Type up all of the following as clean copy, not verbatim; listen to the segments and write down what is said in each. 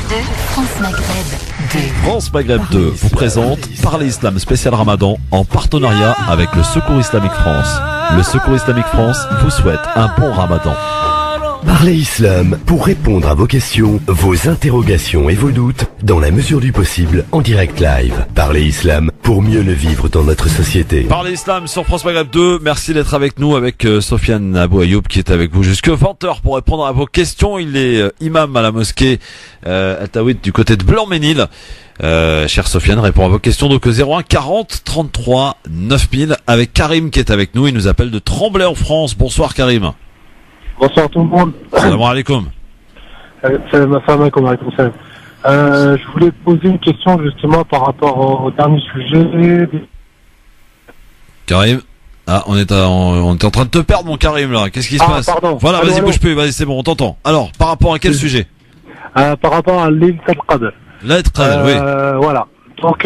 France Maghreb 2. France Maghreb 2 vous présente Parler Islam spécial Ramadan en partenariat avec le Secours Islamique France. Le Secours Islamique France vous souhaite un bon Ramadan. Parlez Islam pour répondre à vos questions, vos interrogations et vos doutes dans la mesure du possible en direct live. Parlez Islam pour mieux le vivre dans notre société. Parler Islam sur France Maghreb 2. Merci d'être avec nous avec Sofiane Abou Ayoub qui est avec vous jusque 20h pour répondre à vos questions. Il est imam à la mosquée Al-Tawhid du côté de Blanc-Ménil. Cher Sofiane, répond à vos questions donc 01 40 33 9000 avec Karim qui est avec nous. Il nous appelle de Tremblay en France. Bonsoir Karim. Bonsoir tout le monde. Salam alaikum. Salam alaikum. Je voulais poser une question justement par rapport au dernier sujet. Karim, on est en train de te perdre mon Karim là. Qu'est-ce qui se passe? Pardon. Voilà, vas-y bouge plus, vas-y c'est bon, on t'entend. Alors, par rapport à quel sujet? Par rapport à Laylat al-Qadr. Laylat al-Qadr, oui. Voilà. Donc,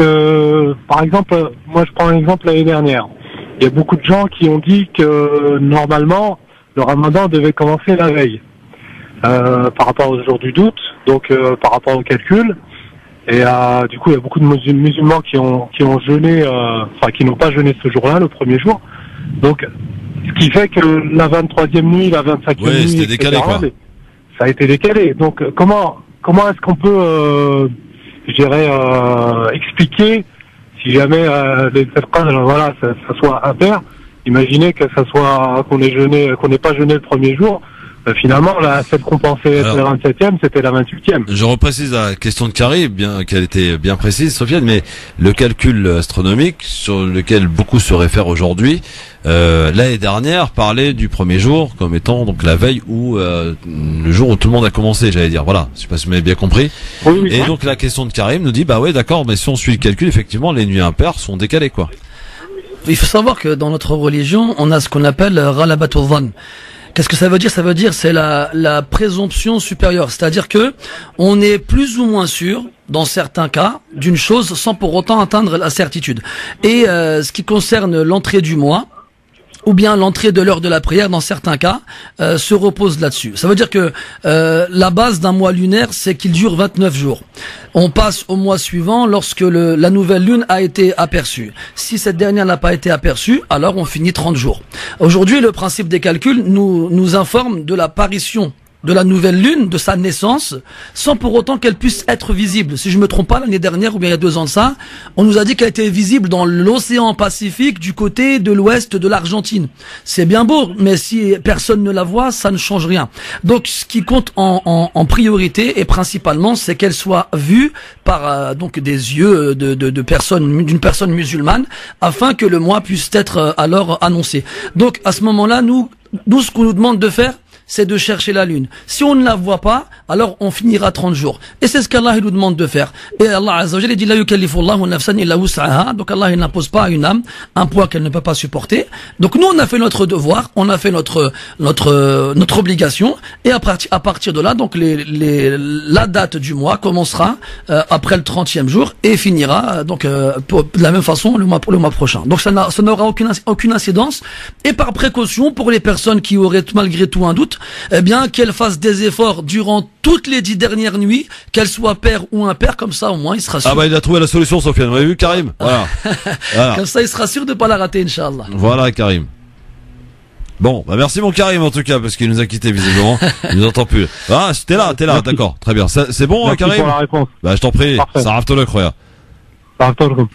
par exemple, moi je prends un exemple l'année dernière. Il y a beaucoup de gens qui ont dit que normalement le Ramadan devait commencer la veille, par rapport au jour du doute, donc par rapport au calcul. Et du coup, il y a beaucoup de musulmans qui ont jeûné, qui n'ont pas jeûné ce jour-là, le premier jour. Donc, ce qui fait que la 23e nuit, la 25e nuit, c'était décalé, quoi. Ça a été décalé. Donc, comment est-ce qu'on peut, expliquer si jamais voilà, ça soit impair? Imaginez que ça soit qu'on n'ait pas jeûné le premier jour. Finalement, celle qu'on pensait être la 27e, c'était la 28e. Je reprécise la question de Karim, bien qu'elle était bien précise, Sofiane, mais le calcul astronomique sur lequel beaucoup se réfèrent aujourd'hui, l'année dernière parlait du premier jour comme étant donc la veille ou le jour où tout le monde a commencé, j'allais dire. Voilà, je sais pas si vous m'avez bien compris. Oui. Et donc la question de Karim nous dit, bah ouais, d'accord, mais si on suit le calcul, effectivement, les nuits impaires sont décalées, quoi. Il faut savoir que dans notre religion, on a ce qu'on appelle Ghalabatul Dhann. Qu'est-ce que ça veut dire? Ça veut dire c'est la présomption supérieure. C'est-à-dire que on est plus ou moins sûr, dans certains cas, d'une chose sans pour autant atteindre la certitude. Et ce qui concerne l'entrée du mois, ou bien l'entrée de l'heure de la prière, dans certains cas, se repose là-dessus. Ça veut dire que la base d'un mois lunaire, c'est qu'il dure 29 jours. On passe au mois suivant lorsque la nouvelle lune a été aperçue. Si cette dernière n'a pas été aperçue, alors on finit 30 jours. Aujourd'hui, le principe des calculs nous informe de l'apparition de la nouvelle lune, de sa naissance, sans pour autant qu'elle puisse être visible. Si je me trompe pas, l'année dernière, ou bien il y a 2 ans de ça, on nous a dit qu'elle était visible dans l'océan Pacifique du côté de l'ouest de l'Argentine. C'est bien beau, mais si personne ne la voit, ça ne change rien. Donc, ce qui compte en priorité, et principalement, c'est qu'elle soit vue par donc des yeux d'une personne musulmane, afin que le mois puisse être alors annoncé. Donc, à ce moment-là, nous, ce qu'on nous demande de faire, c'est de chercher la lune. Si on ne la voit pas, alors on finira 30 jours. Et c'est ce qu'Allah nous demande de faire. Et Allah Azza wa Jalla dit la yukallifu Allahu nafsan illa wus'aha. Donc Allah il n'impose pas à une âme un poids qu'elle ne peut pas supporter. Donc nous on a fait notre devoir, on a fait notre obligation et à partir de là donc la date du mois commencera après le 30e jour et finira donc de la même façon le mois prochain. Donc ça n'aura aucune incidence et par précaution pour les personnes qui auraient malgré tout un doute, eh bien qu'elle fasse des efforts durant toutes les 10 dernières nuits, qu'elle soit père ou impair, comme ça au moins il sera sûr. Ah bah il a trouvé la solution Sofiane, vous avez vu Karim? Voilà. Comme ça il sera sûr de pas la rater Inch'Allah. Voilà Karim. Bon, bah merci mon Karim en tout cas, parce qu'il nous a quittés visiblement, il nous entend plus. Ah, t'es là, d'accord, très bien. C'est bon Merci Karim? pour la réponse. Bah je t'en prie, Parfait. ça rafte le croya.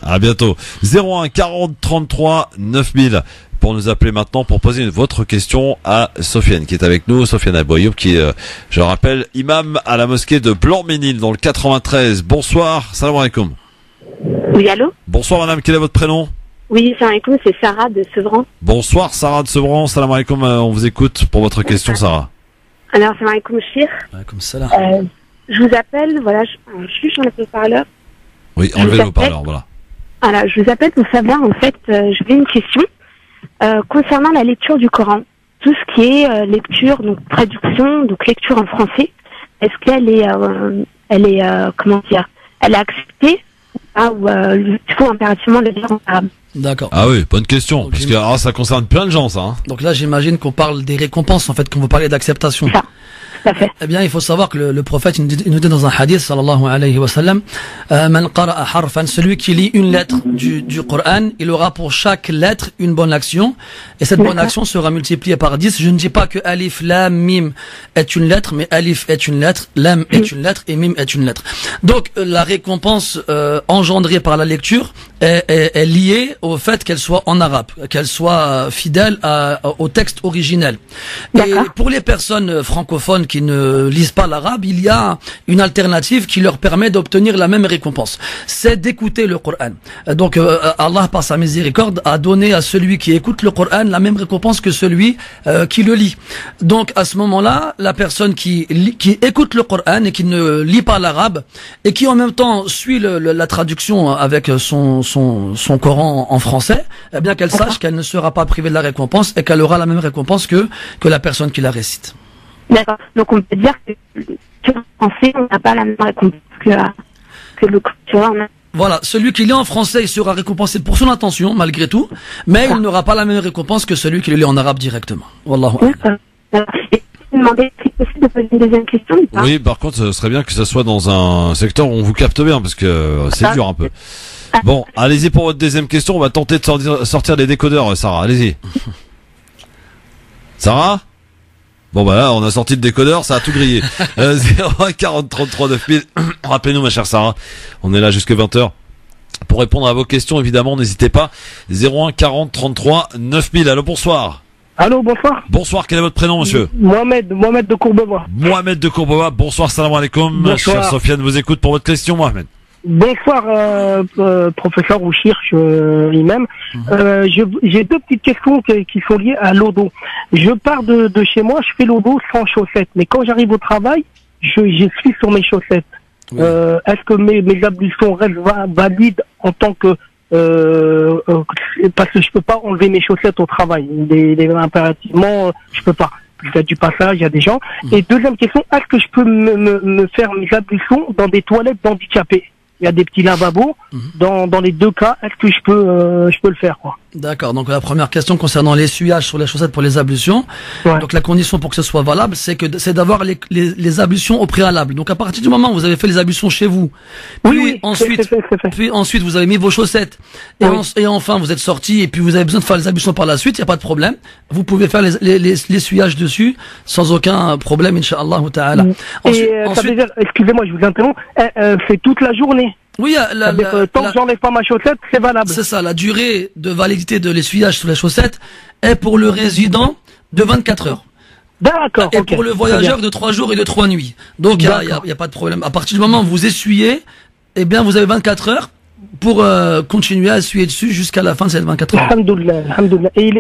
À bientôt. 01 40 33 9000 pour nous appeler maintenant pour poser votre question à Sofiane qui est avec nous, Sofiane Abou Ayoub qui est, je rappelle, imam à la mosquée de Blanc-Ménil dans le 93. Bonsoir, salam alaikum. Oui, allô? Bonsoir madame, quel est votre prénom? Oui, salam alaikum, c'est Sarah de Sevran. Bonsoir Sarah de Sevran, salam alaikum, on vous écoute pour votre question Sarah. Alors, salam alaikum, Chir. Comme ça là. Je vous appelle, voilà, je suis sur le haut-parleur. Oui, enlevez le haut-parleur, voilà. Voilà, je vous appelle pour savoir, en fait, j'ai une question concernant la lecture du Coran. Tout ce qui est lecture, donc traduction, donc lecture en français, est-ce qu'elle est, comment dire, elle est acceptée ou il faut impérativement le lire en arabe? D'accord. Ah oui, bonne question, Donc, parce que ça concerne plein de gens ça. Hein. Donc là j'imagine qu'on parle des récompenses en fait, qu'on vous parler d'acceptation. Ça. tout à fait. Eh bien, il faut savoir que le prophète il nous dit dans un hadith, sallallahu alayhi wa sallam, man qara'a harfan, celui qui lit une lettre du Coran, il aura pour chaque lettre une bonne action, et cette bonne action sera multipliée par 10. Je ne dis pas que alif, lam, mim est une lettre, mais alif est une lettre, lam est une lettre, et mim est une lettre. Donc, la récompense engendrée par la lecture est liée au fait qu'elle soit en arabe, qu'elle soit fidèle au texte originel. Et pour les personnes francophones qui ne lisent pas l'arabe, il y a une alternative qui leur permet d'obtenir la même récompense. C'est d'écouter le Coran. Donc Allah, par sa miséricorde, a donné à celui qui écoute le Coran la même récompense que celui qui le lit. Donc à ce moment-là, la personne qui écoute le Coran et qui ne lit pas l'arabe et qui en même temps suit la traduction avec son Coran en français, eh bien qu'elle sache qu'elle ne sera pas privée de la récompense et qu'elle aura la même récompense que la personne qui la récite. D'accord. Donc on peut dire que en français, on n'a pas la même récompense que le Coran. Voilà, celui qui lit en français, il sera récompensé pour son intention, malgré tout, mais il n'aura pas la même récompense que celui qui le lit en arabe directement. Wallahu a'lam. D'accord. Et je me demandais si c'est possible de poser une deuxième question ou pas? Oui, par contre, ce serait bien que ça soit dans un secteur où on vous capte bien, parce que c'est dur un peu. Bon, allez-y pour votre deuxième question. On va tenter de sortir les décodeurs, Sarah. Allez-y. Sarah? Bon, bah là, on a sorti le décodeur, ça a tout grillé. 01 40 33 9000. Rappelez-nous, ma chère Sarah. On est là jusque 20h. Pour répondre à vos questions, évidemment, n'hésitez pas. 01 40 33 9000. Allô, bonsoir. Allô, bonsoir. Bonsoir, quel est votre prénom, monsieur? Mohamed de Courbevoie. Mohamed de Courbevoie. Bonsoir, salam alaikum. Bonsoir. Chère Sofiane vous écoute pour votre question, Mohamed. Bonsoir, professeur ou Chirch lui-même. J'ai deux petites questions qui sont liées à l'odo. Je pars de chez moi, je fais l'odo sans chaussettes. Mais quand j'arrive au travail, je suis sur mes chaussettes. Oui. Est-ce que mes ablutions restent valides en tant que... parce que je peux pas enlever mes chaussettes au travail. Impérativement, je peux pas. Il y a du passage, il y a des gens. Et deuxième question, est-ce que je peux me faire mes ablutions dans des toilettes d'handicapés? Il y a des petits lavabos. Dans les deux cas, est-ce que je peux le faire, quoi? D'accord. Donc la première question concernant l'essuyage sur les chaussettes pour les ablutions. Ouais. Donc la condition pour que ce soit valable, c'est d'avoir les ablutions au préalable. Donc à partir du moment où vous avez fait les ablutions chez vous, puis ensuite vous avez mis vos chaussettes et enfin vous êtes sorti et puis vous avez besoin de faire les ablutions par la suite, il n'y a pas de problème. Vous pouvez faire l'essuyage dessus sans aucun problème, Inch'Allah ta'ala. Ensuite, ça veut dire, excusez-moi, je vous interromps, c'est toute la journée. Oui, tant que j'enlève pas ma chaussette, c'est valable. C'est ça, la durée de validité de l'essuyage sur les chaussettes est pour le résident de 24 heures. D'accord. Et pour le voyageur de 3 jours et de 3 nuits. Donc il y a pas de problème. À partir du moment où vous essuyez, eh bien vous avez 24 heures pour continuer à essuyer dessus jusqu'à la fin de cette 24 heures. Alhamdoulilah. Et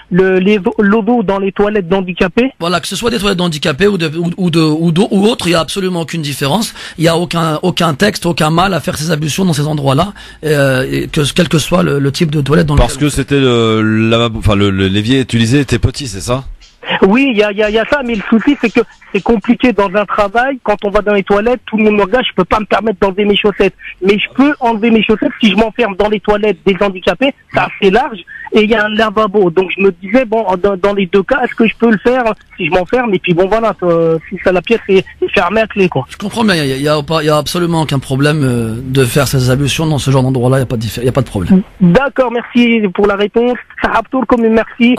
l'odo dans les toilettes d'handicapés? Voilà, que ce soit des toilettes d'handicapés ou autres, il y a absolument aucune différence. Il y a aucun texte, aucun mal à faire ces ablutions dans ces endroits-là, quel que soit le type de toilette dans Parce que c'était l'évier utilisé était petit, c'est ça? Oui, il y a ça, mais le souci c'est que c'est compliqué dans un travail. Quand on va dans les toilettes, tout le monde me regarde, je peux pas me permettre d'enlever mes chaussettes. Mais je peux enlever mes chaussettes si je m'enferme dans les toilettes des handicapés, c'est assez large, et il y a un lavabo. Donc je me disais, bon, dans les deux cas, est-ce que je peux le faire si je m'enferme? Et puis bon, voilà, si ça, la pièce est fermée à clé, quoi. Je comprends bien, il y a absolument aucun problème de faire ces ablutions dans ce genre d'endroit-là, il y a pas de problème. D'accord, merci pour la réponse. Merci.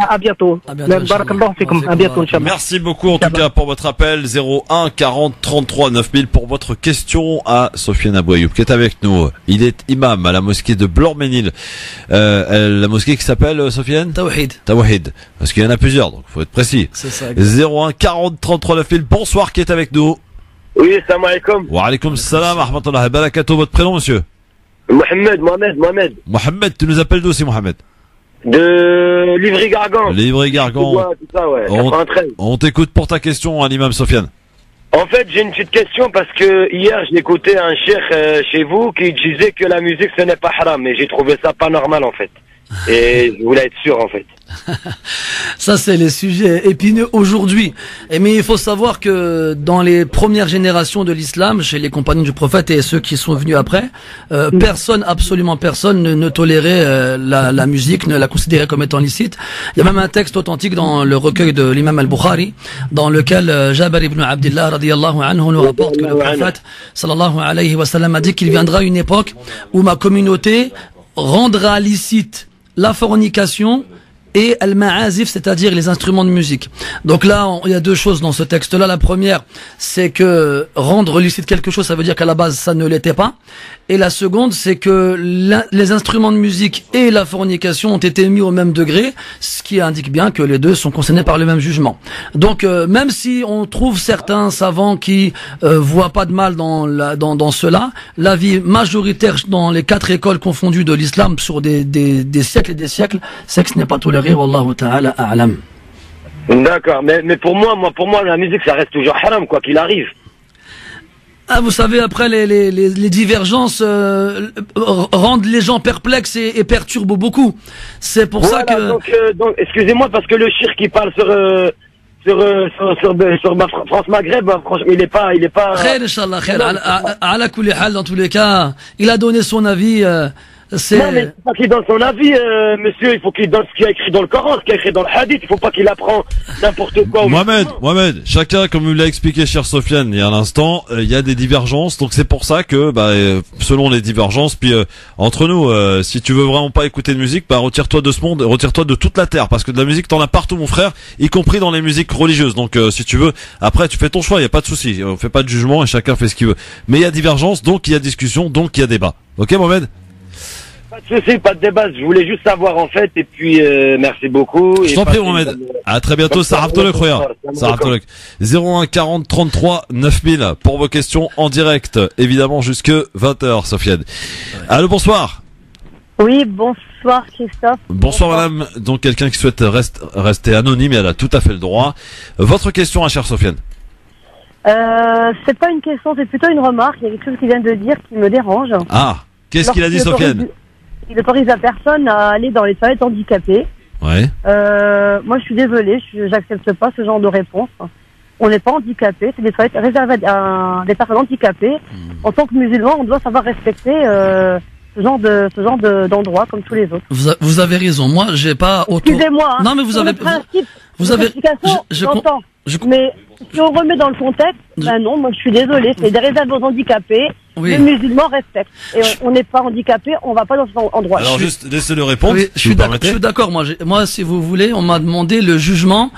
À bientôt. À bientôt. Merci beaucoup en tout cas pour votre appel. 01 40 33 9000 pour votre question à Sofiane Abou Ayoub qui est avec nous. Il est imam à la mosquée de Blorménil. La mosquée qui s'appelle, Sofiane? Tawhid. Parce qu'il y en a plusieurs, donc faut être précis. C'est ça. 01 40 33 9000. Bonsoir, qui est avec nous? Oui, salam alaikum. Wa alaikum salam wa rahmatullahi wa barakatuh. Votre prénom, monsieur? Mohamed. Mohamed, tu nous appelles d'où, c'est Mohamed? De Livry-Gargan. Livry-Gargan. Tout ça, ouais. On t'écoute pour ta question, l'imam Sofiane. En fait, j'ai une petite question parce que hier, j'ai écouté un cheikh chez vous qui disait que la musique ce n'est pas haram, mais j'ai trouvé ça pas normal en fait. Et je voulais être sûr, en fait. Ça, c'est les sujets épineux aujourd'hui. Mais il faut savoir que dans les premières générations de l'islam, chez les compagnons du prophète et ceux qui sont venus après, personne, absolument personne, ne tolérait la musique, ne la considérait comme étant licite. Il y a même un texte authentique dans le recueil de l'imam al-Bukhari, dans lequel Jabir ibn Abdullah radiyallahu anhu nous rapporte que le prophète sallallahu alayhi wa sallam a dit qu'il viendra une époque où ma communauté rendra licite la fornication et al-ma'azif, c'est-à-dire les instruments de musique. Donc là, il y a deux choses dans ce texte-là. La première, c'est que rendre licite quelque chose, ça veut dire qu'à la base, ça ne l'était pas. Et la seconde, c'est que les instruments de musique et la fornication ont été mis au même degré, ce qui indique bien que les deux sont concernés par le même jugement. Donc, même si on trouve certains savants qui voient pas de mal dans cela, l'avis majoritaire dans les 4 écoles confondues de l'islam sur des siècles et des siècles, c'est que ce n'est pas toléré. Wallahu ta'ala a'lam. D'accord, mais pour moi, la musique, ça reste toujours haram, quoi qu'il arrive. Ah, vous savez, après les divergences rendent les gens perplexes et perturbent beaucoup. C'est pour ça que. Donc, excusez-moi, parce que le shirk qui parle sur France Maghreb, franchement, il est pas. Khair, Inch'Allah, khair. Ala kulli hal, dans tous les cas, il a donné son avis. Non, mais il faut pas qu'il donne son avis, monsieur, il faut qu'il donne ce qu'il y a écrit dans le Coran, ce qu'il y a écrit dans le Hadith, il faut pas qu'il apprend n'importe quoi. Mohamed, chacun, comme vous l'a expliqué cher Sofiane il y a un instant, il y a des divergences, donc c'est pour ça que, selon les divergences, puis entre nous, si tu veux vraiment pas écouter de musique, retire-toi de ce monde, retire-toi de toute la terre, parce que de la musique t'en as partout mon frère, y compris dans les musiques religieuses, donc si tu veux, après tu fais ton choix, y a pas de souci, on fait pas de jugement et chacun fait ce qu'il veut. Mais il y a divergence, donc il y a discussion, donc il y a débat. Ok Mohamed? Pas de souci, pas de débat, je voulais juste savoir en fait, et puis merci beaucoup. Je t'en prie Mohamed, à très bientôt, Sarah Abdolek, 01 40 33 9000 pour vos questions en direct, évidemment jusque 20h Sofiane. Allô, bonsoir. Oui, bonsoir Christophe. Bonsoir madame, donc quelqu'un qui souhaite rester anonyme et elle a tout à fait le droit. Votre question, chère Sofiane. C'est pas une question, c'est plutôt une remarque, il y a quelque chose qu'il vient de dire qui me dérange. Ah, qu'est-ce qu'il a dit Sofiane? Il autorise la personne à aller dans les toilettes handicapées. Ouais. Moi, je suis désolée, j'accepte pas ce genre de réponse. On n'est pas handicapé, c'est des toilettes réservées à des personnes handicapées. En tant que musulman, on doit savoir respecter ce genre d'endroit comme tous les autres. Vous avez raison. Moi, j'ai pas autant. Excusez-moi. Non, mais vous avez. J'entends. Mais si on remet dans le contexte, non, moi je suis désolée, c'est des réserves aux handicapés. Oui. Les musulmans respectent. Et on n'est pas handicapé, on va pas dans cet endroit. Alors juste laissez-le répondre. Oui, je suis d'accord. Moi, si vous voulez, on m'a demandé le jugement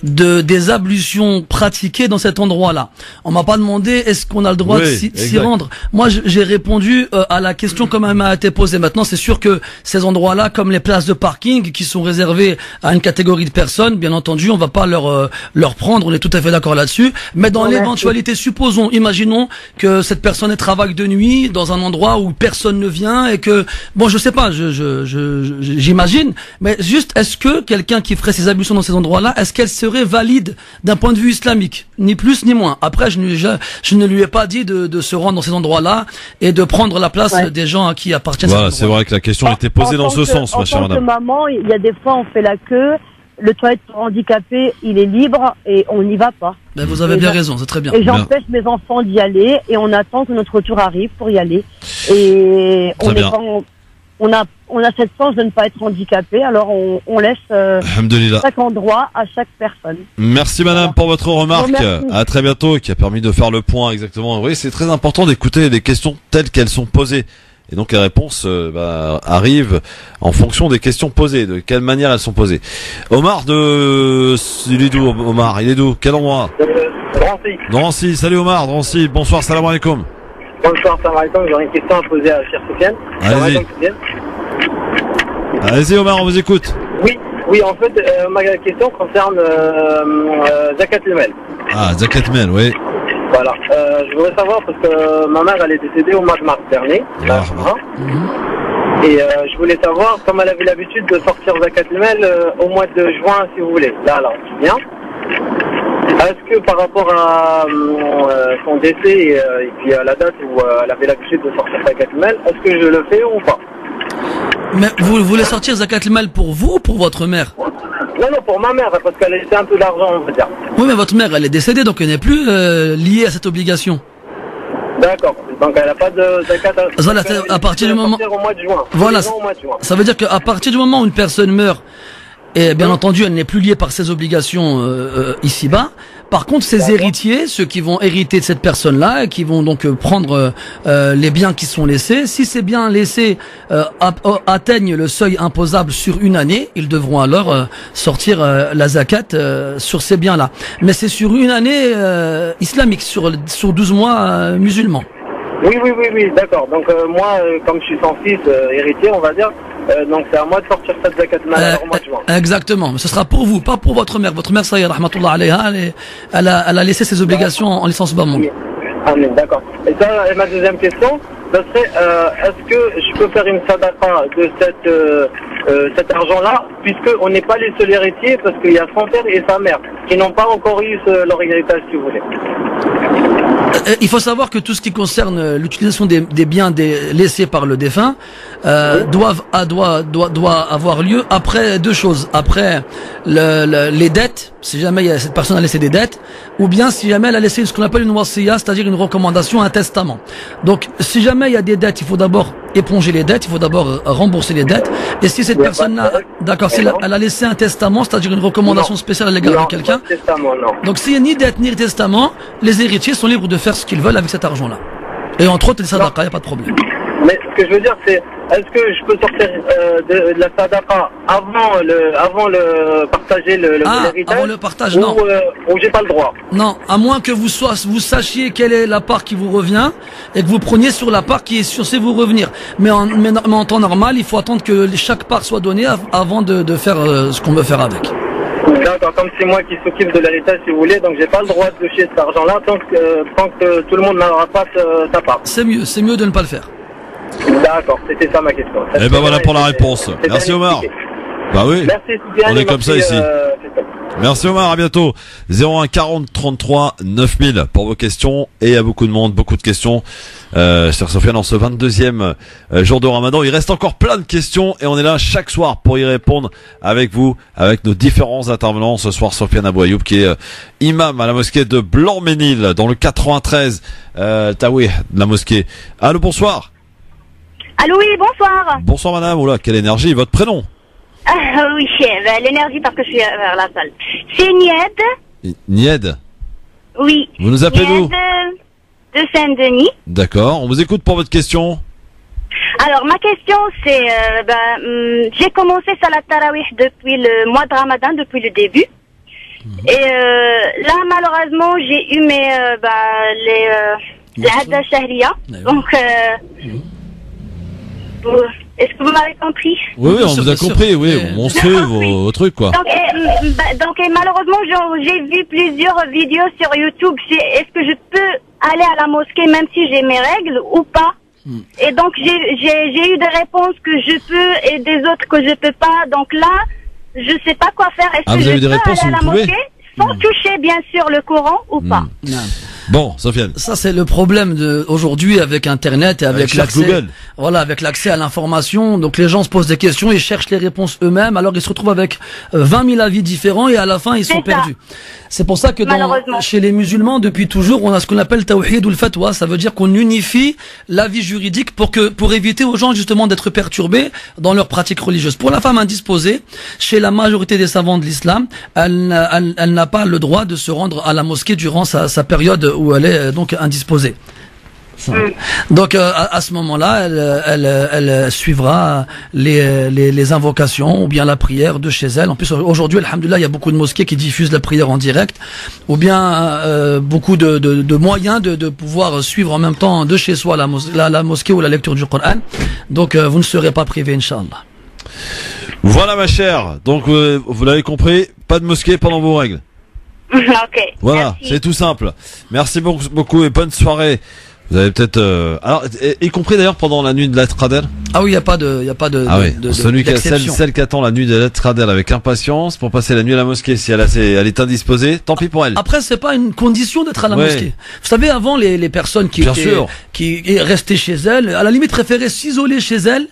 des ablutions pratiquées dans cet endroit-là. On m'a pas demandé est-ce qu'on a le droit de s'y rendre. Moi, j'ai répondu à la question comme elle m'a été posée. Maintenant, c'est sûr que ces endroits-là, comme les places de parking qui sont réservées à une catégorie de personnes, bien entendu, on va pas leur prendre. On est tout à fait d'accord là-dessus. Mais dans l'éventualité, supposons, imaginons que cette personne travaille de nuit dans un endroit où personne ne vient et que, bon, je sais pas, j'imagine. Mais juste, est-ce que quelqu'un qui ferait ces ablutions dans ces endroits-là, est-ce qu'elle serait valide d'un point de vue islamique, ni plus ni moins. Après, je ne lui ai pas dit de se rendre dans ces endroits-là et de prendre la place des gens à qui appartiennent. Voilà, c'est vrai que la question était posée dans ce sens, ma chère madame. En tant que maman, il y a des fois on fait la queue, le toilette pour handicapés, il est libre et on n'y va pas. Ben vous avez bien raison, c'est très bien. Et j'empêche mes enfants d'y aller et on attend que notre retour arrive pour y aller. Et on a cette chance de ne pas être handicapé, alors on laisse chaque endroit à chaque personne. Merci madame pour votre remarque. À très bientôt, qui a permis de faire le point exactement. Oui, c'est très important d'écouter les questions telles qu'elles sont posées. Et donc les réponses arrivent en fonction des questions posées, de quelle manière elles sont posées. Omar il est d'où Omar? Il est d'où? Quel endroit? Drancy. Salut Omar, Drancy. Bonsoir, salam alaikum. Bonsoir, salam alaikum. J'aurais une question à poser à Cheikh Sofiane. Allez-y Omar, on vous écoute. Oui, en fait, ma question concerne Zakat al-Mal. Ah, Zakat al-Mal, oui. Voilà, je voudrais savoir parce que ma mère elle est décédée au mois de mars dernier. Et je voulais savoir, comme elle avait l'habitude de sortir Zakat al-Mal au mois de juin, si vous voulez. Là, bien. Est-ce que par rapport à son décès et puis à la date où elle avait l'habitude de sortir Zakat al-Mal, est-ce que je le fais ou pas? Mais vous voulez sortir zakat al-mal pour vous ou pour votre mère? Non, pour ma mère, parce qu'elle a laissé un peu d'argent, on va dire. Oui, mais votre mère, elle est décédée, donc elle n'est plus liée à cette obligation. D'accord. Donc elle n'a pas de zakat. Voilà, à partir du moment. Au mois de juin. Voilà. Ça veut dire qu'à partir du moment où une personne meurt, et bien entendu, elle n'est plus liée par ses obligations ici-bas. Par contre, ses héritiers, ceux qui vont hériter de cette personne-là, et qui vont donc prendre les biens qui sont laissés, si ces biens laissés atteignent le seuil imposable sur une année, ils devront alors sortir la zakat sur ces biens-là. Mais c'est sur une année islamique, sur 12 mois musulmans. Oui, d'accord. Donc moi, comme je suis sans fils héritier, on va dire, donc c'est à moi de sortir cette zakat mal au mois de juin. Exactement. Mais ce sera pour vous, pas pour votre mère. Votre mère, ça y est, rahmatullah alayha, elle a laissé ses obligations en licence bas monde. Amen, d'accord. Et ça, et ma deuxième question, ça serait, est-ce que je peux faire une sadaqa de cet argent-là, puisqu'on n'est pas les seuls héritiers, parce qu'il y a son père et sa mère, qui n'ont pas encore eu leur héritage, si vous voulez. Il faut savoir que tout ce qui concerne l'utilisation des biens laissés par le défunt doit avoir lieu après deux choses. Après les dettes, si jamais cette personne a laissé des dettes, ou bien si jamais elle a laissé ce qu'on appelle une wasiya, c'est-à-dire une recommandation, un testament. Donc si jamais il y a des dettes, il faut d'abord éponger les dettes, il faut d'abord rembourser les dettes. Et si cette personne-là, d'accord, si elle a laissé un testament, c'est-à-dire une recommandation spéciale à l'égard de quelqu'un, donc s'il n'y a ni dette ni testament, les héritiers sont libres de faire ce qu'ils veulent avec cet argent-là. Et entre autres, les sadaqa, il n'y a pas de problème. Mais ce que je veux dire, c'est, est-ce que je peux sortir de la sadaqa avant le partager l'héritage, avant le partage, non. Ou j'ai pas le droit? Non, à moins que vous sachiez quelle est la part qui vous revient et que vous preniez sur la part qui est censée vous revenir. Mais en temps normal, il faut attendre que chaque part soit donnée avant de faire ce qu'on veut faire avec. D'accord, comme c'est moi qui s'occupe de l'héritage, si vous voulez, donc j'ai pas le droit de toucher cet argent-là tant que tout le monde n'aura pas sa part. C'est mieux de ne pas le faire. D'accord, c'était ça ma question. Et ben voilà pour la réponse. Merci Omar. Bah oui. Merci Soufiane. On est comme ça ici. Merci Omar, à bientôt. 01 40 33 9000 pour vos questions. Et il y a beaucoup de monde, beaucoup de questions. Cher Sofiane, en ce 22e jour de Ramadan, il reste encore plein de questions et on est là chaque soir pour y répondre avec vous, avec nos différents intervenants. Ce soir, Sofiane Abou Ayoub qui est imam à la mosquée de Blanc-Ménil dans le 93, Taouih de la mosquée. Allô, bonsoir. Allô, oui, bonsoir. Bonsoir madame, oula, quelle énergie, votre prénom? Oui, l'énergie parce que je suis vers la salle. C'est Nied. Nied. Oui. Vous nous appelez d'où? De Saint-Denis. D'accord, on vous écoute pour votre question. Alors, ma question, c'est, j'ai commencé Salat Tarawih depuis le mois de Ramadan, depuis le début. Et là, malheureusement, j'ai eu les Hadda Shahriya. Donc, est-ce que vous m'avez compris? Oui, on vous a compris, oui, on suit vos trucs, quoi. Donc, malheureusement, j'ai vu plusieurs vidéos sur YouTube. Est-ce que je peux aller à la mosquée même si j'ai mes règles ou pas? Et donc, j'ai eu des réponses que je peux et des autres que je peux pas. Donc là, je sais pas quoi faire. Est-ce que je peux aller à la mosquée sans toucher, bien sûr, le Coran ou pas? Bon, Sofiane. Ça, c'est le problème aujourd'hui avec Internet et avec l'accès. Google. Voilà, avec l'accès à l'information. Donc, les gens se posent des questions, ils cherchent les réponses eux-mêmes, alors ils se retrouvent avec 20 000 avis différents et à la fin, ils sont perdus. C'est pour ça que chez les musulmans, depuis toujours, on a ce qu'on appelle tawhid ou le fatwa. Ça veut dire qu'on unifie l'avis juridique pour éviter aux gens, justement, d'être perturbés dans leur pratique religieuse. Pour la femme indisposée, chez la majorité des savants de l'islam, elle n'a pas le droit de se rendre à la mosquée durant sa période où elle est donc indisposée. Donc à ce moment-là, elle suivra les invocations ou bien la prière de chez elle. En plus, aujourd'hui, alhamdoulilah, il y a beaucoup de mosquées qui diffusent la prière en direct, ou bien beaucoup de moyens de pouvoir suivre en même temps de chez soi la mosquée ou la lecture du Coran. Donc vous ne serez pas privé, Inch'Allah. Voilà ma chère, donc vous l'avez compris, pas de mosquée pendant vos règles. Ok. Voilà, c'est tout simple. Merci beaucoup et bonne soirée. Vous avez peut-être alors y compris d'ailleurs pendant la nuit de Laylatul Qadr. Ah oui, il y a pas de celle qui attend la nuit de Laylatul Qadr avec impatience pour passer la nuit à la mosquée, si elle est indisposée, tant pis pour elle. Après, c'est pas une condition d'être à la mosquée. Vous savez, avant les personnes qui restaient chez elles, à la limite préféraient s'isoler chez elles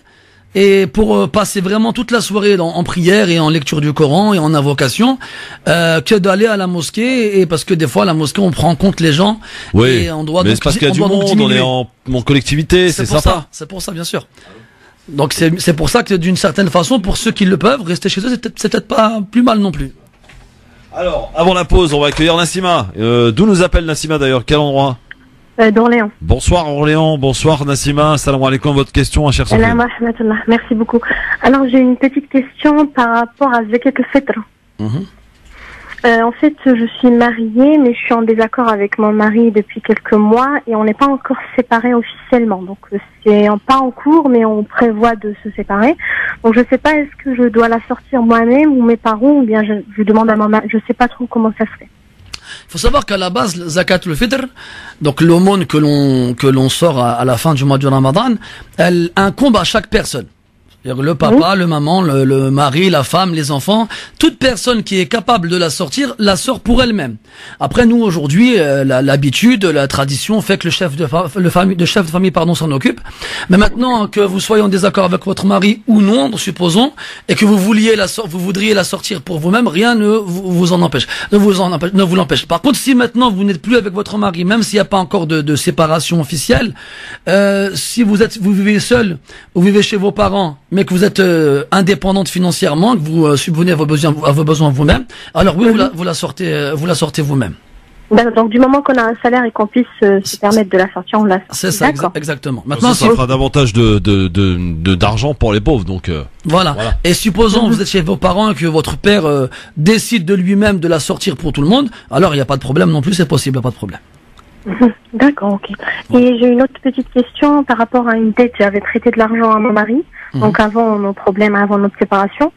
et pour passer vraiment toute la soirée en prière et en lecture du Coran et en invocation, que d'aller à la mosquée, et parce que des fois, à la mosquée, on prend en compte les gens. Oui, et on doit mais donc, c'est parce qu'il y a du monde, on est en collectivité, c'est sympa. C'est pour ça, bien sûr. Donc c'est pour ça que d'une certaine façon, pour ceux qui le peuvent, rester chez eux, c'est peut-être pas plus mal non plus. Alors, avant la pause, on va accueillir Nassima. D'où nous appelle Nassima d'ailleurs? Quel endroit? D'Orléans. Bonsoir Orléans, bonsoir Nassima. Salam alaikum, votre question, cher Sofiane. Merci beaucoup. Alors j'ai une petite question par rapport à Zakat al-Fitr. En fait, je suis mariée, mais je suis en désaccord avec mon mari depuis quelques mois et on n'est pas encore séparés officiellement. Donc c'est pas en cours, mais on prévoit de se séparer. Donc je sais pas, est-ce que je dois la sortir moi-même ou mes parents, ou bien je demande à mon mari. Je sais pas trop comment ça se fait. Il faut savoir qu'à la base, Zakat al-Fitr, donc l'aumône que l'on sort à la fin du mois du Ramadan, elle incombe à chaque personne. C'est-à-dire le papa, le maman, le mari, la femme, les enfants, toute personne qui est capable de la sortir, la sort pour elle-même. Après, nous, aujourd'hui, l'habitude, la tradition fait que le chef de famille, s'en occupe. Mais maintenant, que vous soyez en désaccord avec votre mari ou non, supposons, et que vous voudriez la sortir pour vous-même, rien ne vous en empêche, ne vous l'empêche. Par contre, si maintenant vous n'êtes plus avec votre mari, même s'il n'y a pas encore de séparation officielle, si vous vivez seul, vous vivez chez vos parents, mais que vous êtes indépendante financièrement, que vous subvenez à vos besoins vous-même, alors oui, vous la sortez vous-même. Donc du moment qu'on a un salaire et qu'on puisse se permettre de la sortir, on la sort. C'est ça, exactement. Maintenant, ça fera davantage d'argent pour les pauvres, donc. Voilà. Et supposons que vous êtes chez vos parents et que votre père décide de lui-même de la sortir pour tout le monde, alors il n'y a pas de problème non plus, c'est possible, il n'y a pas de problème. D'accord, ok. Et j'ai une autre petite question par rapport à une dette. J'avais prêté de l'argent à mon mari, donc avant nos problèmes, avant notre séparation.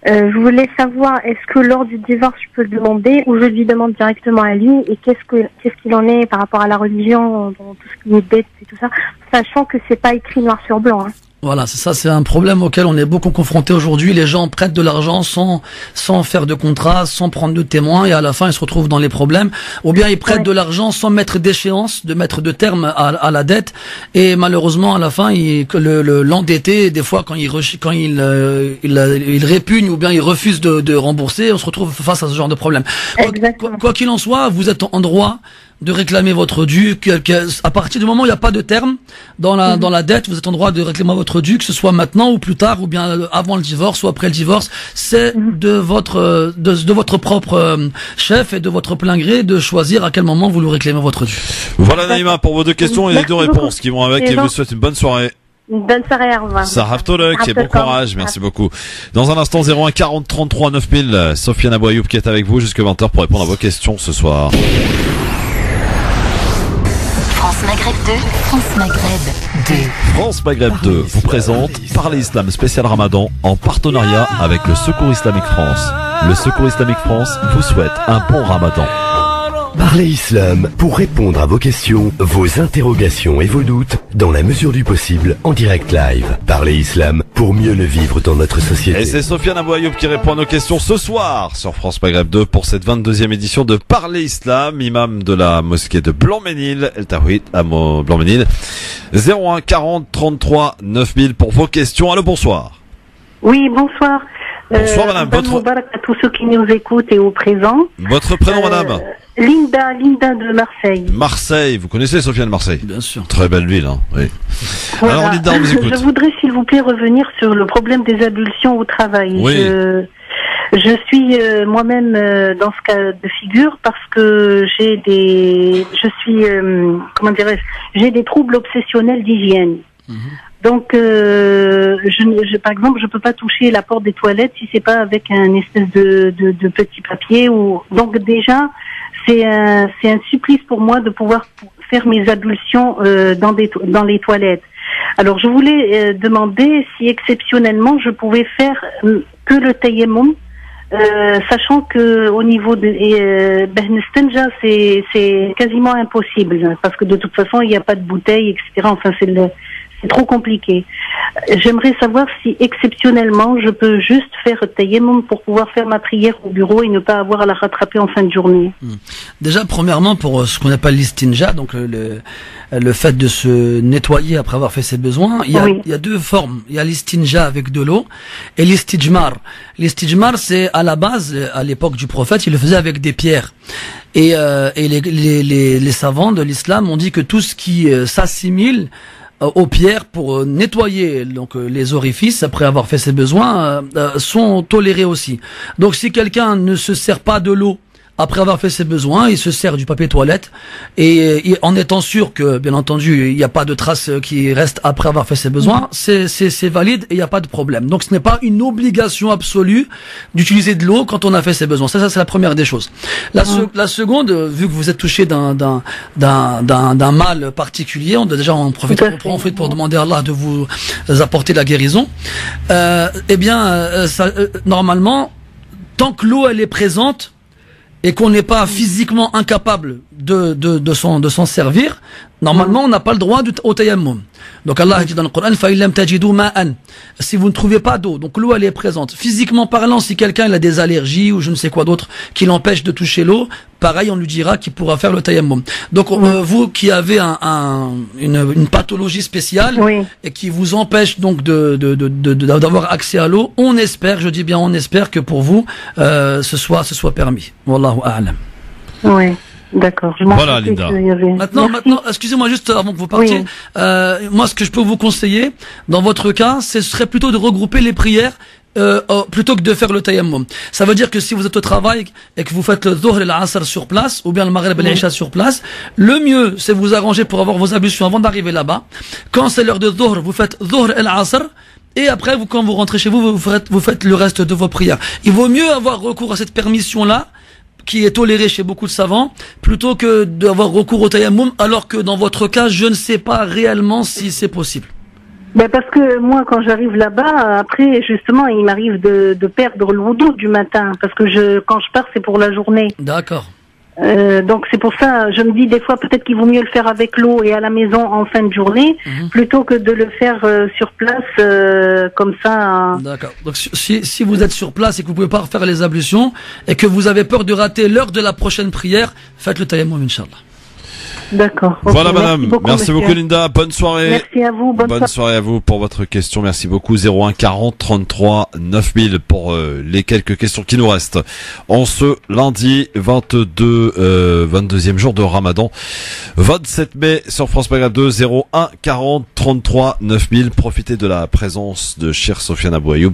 Je voulais savoir, est-ce que lors du divorce, je peux le demander ou je lui demande directement à lui, et qu'est-ce qu'il en est par rapport à la religion, dans tout ce qui est dette et tout ça, sachant que c'est pas écrit noir sur blanc. Voilà, c'est ça, c'est un problème auquel on est beaucoup confronté aujourd'hui. Les gens prêtent de l'argent sans faire de contrat, sans prendre de témoins, et à la fin ils se retrouvent dans les problèmes. Ou bien ils prêtent de l'argent sans mettre d'échéance, de mettre de terme à la dette, et malheureusement à la fin l'endetté, des fois quand il répugne ou bien il refuse de rembourser, on se retrouve face à ce genre de problème. Quoi qu'il en soit, vous êtes en droit de réclamer votre dû, à partir du moment où il n'y a pas de terme dans la dette, vous êtes en droit de réclamer votre dû, que ce soit maintenant ou plus tard, ou bien avant le divorce ou après le divorce. C'est de votre propre chef et de votre plein gré de choisir à quel moment vous lui réclamez votre dû. Voilà Naïma pour vos deux questions et les deux réponses qui vont avec, et vous souhaite une bonne soirée. Une bonne soirée, au revoir. Ça Haftolek et bon courage, merci beaucoup. Dans un instant, 01 40 33 9000, Sofiane Abou Ayoub qui est avec vous jusqu'à 20h pour répondre à vos questions ce soir. France Maghreb 2, France Maghreb 2. France Maghreb 2 vous présente Parler Islam spécial Ramadan en partenariat avec le Secours Islamique France. Le Secours Islamique France vous souhaite un bon Ramadan. Parler Islam pour répondre à vos questions, vos interrogations et vos doutes dans la mesure du possible en direct live. Parler Islam pour mieux le vivre dans notre société. Et c'est Sofiane Abou Ayoub qui répond à nos questions ce soir sur France Maghreb 2 pour cette 22e édition de Parler Islam, imam de la mosquée de Blanc-Ménil, El Tawhid à Blanc-Ménil. 01 40 33 9000 pour vos questions. Allô, bonsoir. Oui, bonsoir. Bonsoir madame. Mubarak à tous ceux qui nous écoutent et au présent. Votre prénom madame? Linda de Marseille. Marseille, vous connaissez Sofiane Marseille? Bien sûr. Très belle ville, hein. Oui. Voilà. Alors Linda, on vous écoute. Je voudrais s'il vous plaît revenir sur le problème des ablutions au travail. Oui. Je suis moi-même dans ce cas de figure parce que j'ai des troubles obsessionnels d'hygiène. Donc, par exemple, je peux pas toucher la porte des toilettes si c'est pas avec un espèce de petit papier ou. Donc déjà, c'est un supplice pour moi de pouvoir faire mes ablutions dans les toilettes. Alors, je voulais demander si exceptionnellement je pouvais faire que le tayammum, sachant que au niveau de Behnstenja, c'est quasiment impossible parce que de toute façon il n'y a pas de bouteille, etc. Enfin, c'est c'est trop compliqué. J'aimerais savoir si exceptionnellement je peux juste faire tayammum pour pouvoir faire ma prière au bureau et ne pas avoir à la rattraper en fin de journée. Déjà, premièrement, pour ce qu'on appelle l'istinja, donc le fait de se nettoyer après avoir fait ses besoins, il y a deux formes. Il y a l'istinja avec de l'eau et l'istijmar. L'istijmar, c'est à la base, à l'époque du prophète, il le faisait avec des pierres. Et les savants de l'islam ont dit que tout ce qui s'assimile aux pierres pour nettoyer donc les orifices après avoir fait ses besoins sont tolérés aussi. Donc si quelqu'un ne se sert pas de l'eau après avoir fait ses besoins, il se sert du papier toilette et en étant sûr que, bien entendu, il n'y a pas de traces qui restent après avoir fait ses besoins, c'est valide et il n'y a pas de problème. Donc ce n'est pas une obligation absolue d'utiliser de l'eau quand on a fait ses besoins. Ça c'est la première des choses. La seconde, vu que vous êtes touché d'un mal particulier, on doit déjà en profiter pour demander à Allah de vous apporter la guérison. Normalement, tant que l'eau elle est présente, et qu'on n'est pas physiquement incapable de s'en servir, normalement on n'a pas le droit au tayammum. Donc Allah dit dans le Coran, فَإِن لَمْ تَجِدُوا مَاءً. Si vous ne trouvez pas d'eau, donc l'eau elle est présente. Physiquement parlant, si quelqu'un il a des allergies ou je ne sais quoi d'autre qui l'empêche de toucher l'eau, pareil on lui dira qu'il pourra faire le tayammum. Donc vous qui avez une pathologie spéciale et qui vous empêche donc d'avoir accès à l'eau, on espère, je dis bien on espère que pour vous ce soit permis. Wallahu a'lam. Oui. D'accord. Voilà, Linda. Maintenant, excusez-moi juste avant que vous partiez. Moi, ce que je peux vous conseiller, dans votre cas, ce serait plutôt de regrouper les prières plutôt que de faire le tayammum. Ça veut dire que si vous êtes au travail et que vous faites le dhuhr et l'asr sur place, ou bien le maghrib et l'isha sur place, le mieux, c'est vous arranger pour avoir vos ablutions avant d'arriver là-bas. Quand c'est l'heure de dhuhr, vous faites dhuhr et l'asr. Et après, quand vous rentrez chez vous, vous faites le reste de vos prières. Il vaut mieux avoir recours à cette permission-là, qui est toléré chez beaucoup de savants, plutôt que d'avoir recours au tayammum, alors que dans votre cas, je ne sais pas réellement si c'est possible. Ben parce que moi, quand j'arrive là-bas, après, justement, il m'arrive de perdre le wudu du matin, parce que quand je pars, c'est pour la journée. D'accord. Donc c'est pour ça, je me dis des fois peut-être qu'il vaut mieux le faire avec l'eau et à la maison en fin de journée, plutôt que de le faire sur place comme ça. D'accord. Donc si vous êtes sur place et que vous pouvez pas faire les ablutions et que vous avez peur de rater l'heure de la prochaine prière, faites le tayammum, Inch'Allah. D'accord. Voilà, madame. Merci beaucoup, Linda. Bonne soirée. Merci à vous. Bonne soirée à vous pour votre question. Merci beaucoup. 01 40 33 9000 pour les quelques questions qui nous restent. En ce lundi 22e jour de Ramadan, 27 mai sur France Maghreb 2, 01 40 33 9000. Profitez de la présence de Cheikh Sofiane Abou Ayoub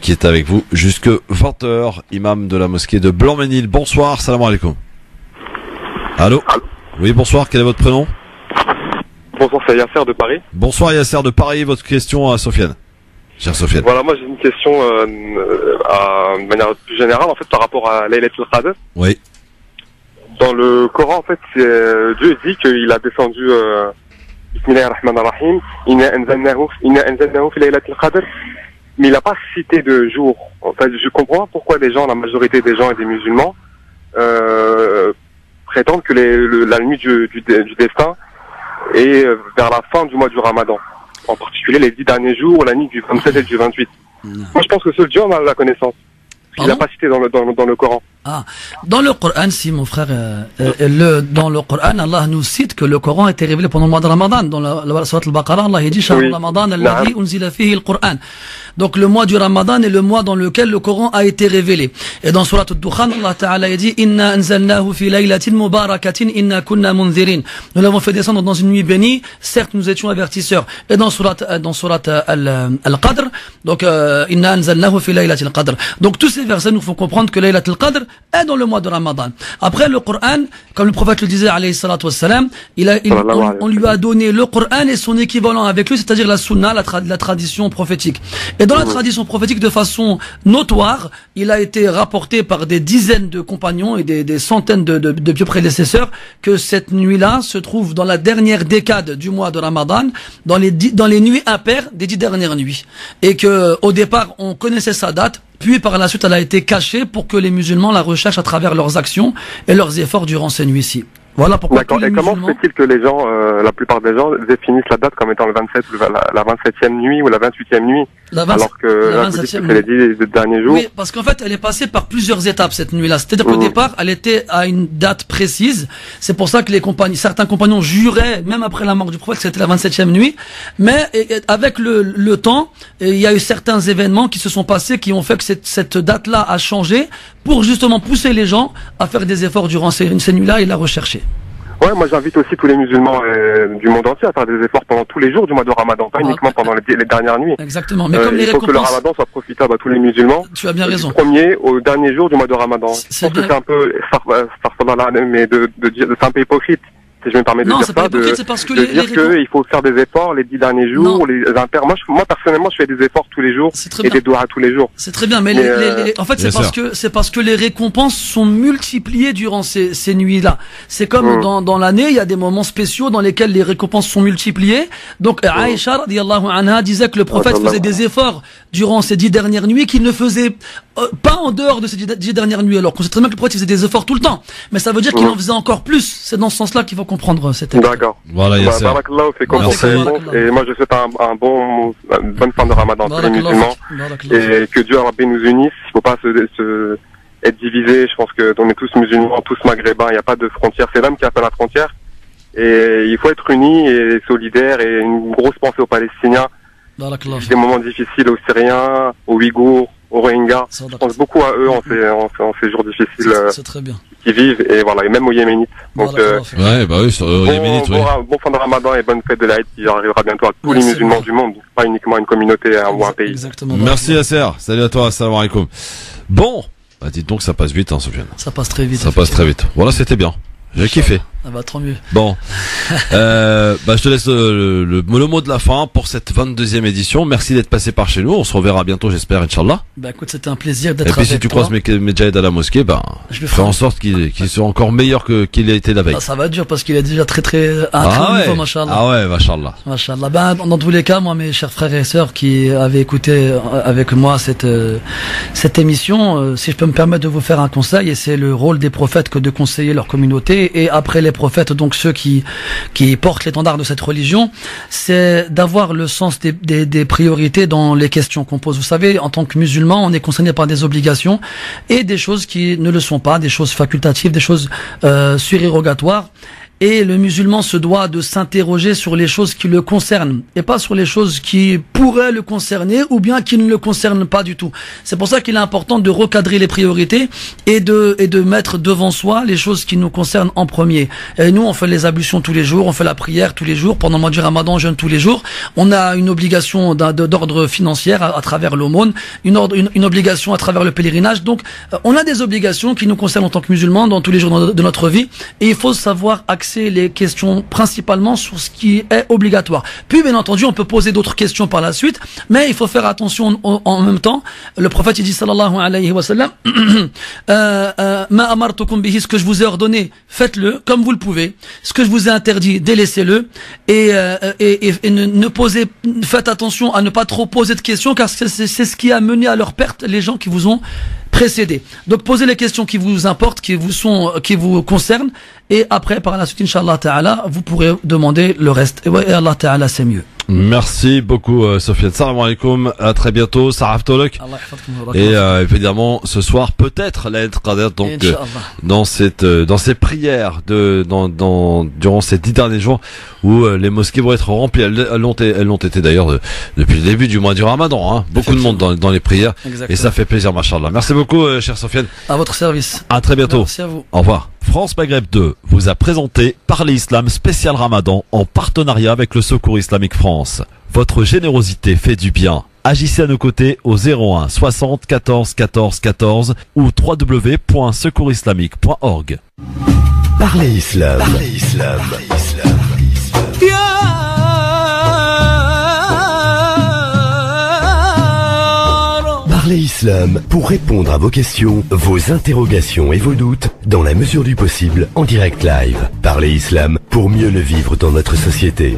qui est avec vous jusque 20h, imam de la mosquée de Blanc-Ménil. Bonsoir. Salam alaikum. Allô. Oui, bonsoir, quel est votre prénom? Bonsoir, c'est Yasser de Paris. Bonsoir Yasser de Paris, votre question à Sofiane. Chère Sofiane. Voilà, moi j'ai une question de manière plus générale, en fait, par rapport à Laylatul Qadr. Oui. Dans le Coran, en fait, Dieu dit qu'il a descendu Bismillahir Rahmanir Rahim, Inna anzalnahu fi Laylatul Qadr, mais il n'a pas cité de jour. En fait, je comprends pourquoi la majorité des gens et des musulmans prétendent que la nuit du destin est vers la fin du mois du Ramadan. En particulier les 10 derniers jours, la nuit du 27 et du 28. Moi je pense que seul Dieu en a la connaissance. Il n'a pas cité dans le Coran. Dans le Coran, si mon frère, dans le Coran, Allah nous cite que le Coran a été révélé pendant le mois de Ramadan. Dans la sourate Al-Baqarah, Allah dit Shahr Ramadan alladhi unzila fihi al-Qur'an. Donc le mois du Ramadan est le mois dans lequel le Coran a été révélé. Et dans sourate Ad-Dukhan, Allah Ta'ala dit Inna anzalnahu fi laylatin mubarakatin inna kunna munzirin. Nous l'avons fait descendre dans une nuit bénie, certes nous étions avertisseurs. Et dans sourate Al-Qadr, donc Inna anzalnahu fi laylatil Qadr. Donc tous ces versets nous font comprendre que Laylatul Qadr est dans le mois de Ramadan. Après le Coran, comme le prophète le disait alayhi salatu wassalam, on lui a donné le Coran et son équivalent avec lui, c'est-à-dire la sunna, la tradition prophétique. Et dans la tradition prophétique, de façon notoire, il a été rapporté par des dizaines de compagnons et des centaines de pieux prédécesseurs que cette nuit-là se trouve dans la dernière décade du mois de Ramadan, dans les nuits impaires des 10 dernières nuits. Et que au départ, on connaissait sa date, puis par la suite, elle a été cachée pour que les musulmans la recherchent à travers leurs actions et leurs efforts durant ces nuits-ci. Voilà pourquoi tous D'accord. les Et comment musulmans... fait-il que les gens, la plupart des gens, définissent la date comme étant le 27 ou la 27e nuit ou la 28e nuit, alors que là, vous dites que c'est les 10 derniers jours? Oui, parce qu'en fait, elle est passée par plusieurs étapes cette nuit-là. C'est-à-dire qu'au départ, elle était à une date précise. C'est pour ça que certains compagnons juraient, même après la mort du prophète, que c'était la 27e nuit. Mais avec le temps, il y a eu certains événements qui se sont passés, qui ont fait que cette date-là a changé pour justement pousser les gens à faire des efforts durant ces nuits-là et la rechercher. Ouais, moi j'invite aussi tous les musulmans du monde entier à faire des efforts pendant tous les jours du mois de Ramadan, pas uniquement pendant les dernières nuits. Exactement, mais comme les il faut que le Ramadan soit profitable à tous les musulmans. Tu as bien raison. Du premier au dernier jour du mois de Ramadan. Je pense que c'est un peu, mais c'est un peu hypocrite. Si je me permets de dire ça, de dire qu'il faut faire des efforts les 10 derniers jours, moi personnellement je fais des efforts tous les jours et des doigts tous les jours. C'est très bien, mais en fait c'est parce que les récompenses sont multipliées durant ces nuits-là. C'est comme dans l'année, il y a des moments spéciaux dans lesquels les récompenses sont multipliées. Donc Aïcha radiyallahu anha disait que le prophète faisait des efforts durant ces 10 dernières nuits qu'il ne faisait pas en dehors de ces 10 dernières nuits. Alors qu'on sait très bien que le prophète faisait des efforts tout le temps, mais ça veut dire qu'il en faisait encore plus. C'est dans ce sens-là qu'il faut comprendre cette époque. D'accord. Voilà, barakallahu fikum pour ces réponses. Et moi je souhaite une bonne fin de Ramadan à tous les musulmans. Et que Dieu Rabbi nous unisse. Il faut pas être divisé. Je pense que on est tous musulmans, tous maghrébins. Il n'y a pas de frontière. C'est l'homme qui appelle la frontière. Et il faut être unis et solidaires et une grosse pensée aux Palestiniens. Des moments difficiles aux Syriens, aux Ouïghours, aux Rohingyas. Je pense beaucoup à eux en ces jours difficiles. C'est très bien. Qui vivent et voilà, et même aux Yéménites. Donc, ouais, bah oui, aux Yéménites, oui. Bon fin de Ramadan et bonne fête de l'Aïd qui arrivera bientôt à tous les musulmans du monde, pas uniquement à une communauté ou un pays. Exactement. Merci Yasser. Salut à toi, assalamu alaikum. Bon, bah dites donc ça passe vite, hein, Sofiane. Ça passe très vite. Ça passe très vite. Voilà, c'était bien. J'ai kiffé. Ça va trop mieux. Bon, je te laisse le mot de la fin pour cette 22e édition. Merci d'être passé par chez nous. On se reverra bientôt, j'espère, Inch'Allah. Bah écoute, c'était un plaisir d'être avec toi. Et puis si tu croises Medjahid à la mosquée, je ferai en sorte qu'il soit encore meilleur qu'il a été la veille. Ça va être dur parce qu'il est déjà très niveau, machallah. Ah ouais, machallah. Machallah. Dans tous les cas, moi, mes chers frères et sœurs qui avaient écouté avec moi cette émission, si je peux me permettre de vous faire un conseil, et c'est le rôle des prophètes que de conseiller leur communauté, et après les prophètes, donc ceux qui portent l'étendard de cette religion, c'est d'avoir le sens des priorités dans les questions qu'on pose. Vous savez, en tant que musulman, on est concerné par des obligations et des choses qui ne le sont pas, des choses facultatives, des choses surérogatoires. Et le musulman se doit de s'interroger sur les choses qui le concernent et pas sur les choses qui pourraient le concerner ou bien qui ne le concernent pas du tout. C'est pour ça qu'il est important de recadrer les priorités et de mettre devant soi les choses qui nous concernent en premier. Et nous, on fait les ablutions tous les jours, on fait la prière tous les jours. Pendant le mois du Ramadan, on jeûne tous les jours. On a une obligation d'ordre financier à travers l'aumône, une obligation à travers le pèlerinage. Donc, on a des obligations qui nous concernent en tant que musulmans dans tous les jours de notre vie. Et il faut savoir les questions principalement sur ce qui est obligatoire. Puis bien entendu on peut poser d'autres questions par la suite, mais il faut faire attention en même temps. Le prophète il dit sallallahu alayhi wa sallam ma amartukum bihi, ce que je vous ai ordonné faites-le comme vous le pouvez, ce que je vous ai interdit délaissez-le, et faites attention à ne pas trop poser de questions, car c'est ce qui a mené à leur perte les gens qui vous ont précédé. Donc posez les questions qui vous importent, qui vous concernent, et après par la suite Inch'Allah Ta'ala vous pourrez demander le reste, et Allah Ta'ala c'est mieux. Merci beaucoup Sofiane. Salam alaikum, à très bientôt. Saraf Tolok. Et évidemment ce soir peut-être Laylat Qadr, donc dans ces prières durant ces 10 derniers jours où les mosquées vont être remplies. Elles l'ont été d'ailleurs depuis le début du mois du Ramadan, hein. Beaucoup de monde dans les prières. Exactement. Et ça fait plaisir, machallah. Merci beaucoup cher Sofiane. À votre service. À très bientôt. Merci à vous. Au revoir. France Maghreb 2 vous a présenté Parler Islam spécial Ramadan en partenariat avec le Secours Islamique France. Votre générosité fait du bien. Agissez à nos côtés au 01 60 14 14 14 ou www.secoursislamique.org. Parler Islam. Parler Islam. Parler Islam pour répondre à vos questions, vos interrogations et vos doutes dans la mesure du possible en direct live. Parler Islam pour mieux le vivre dans notre société.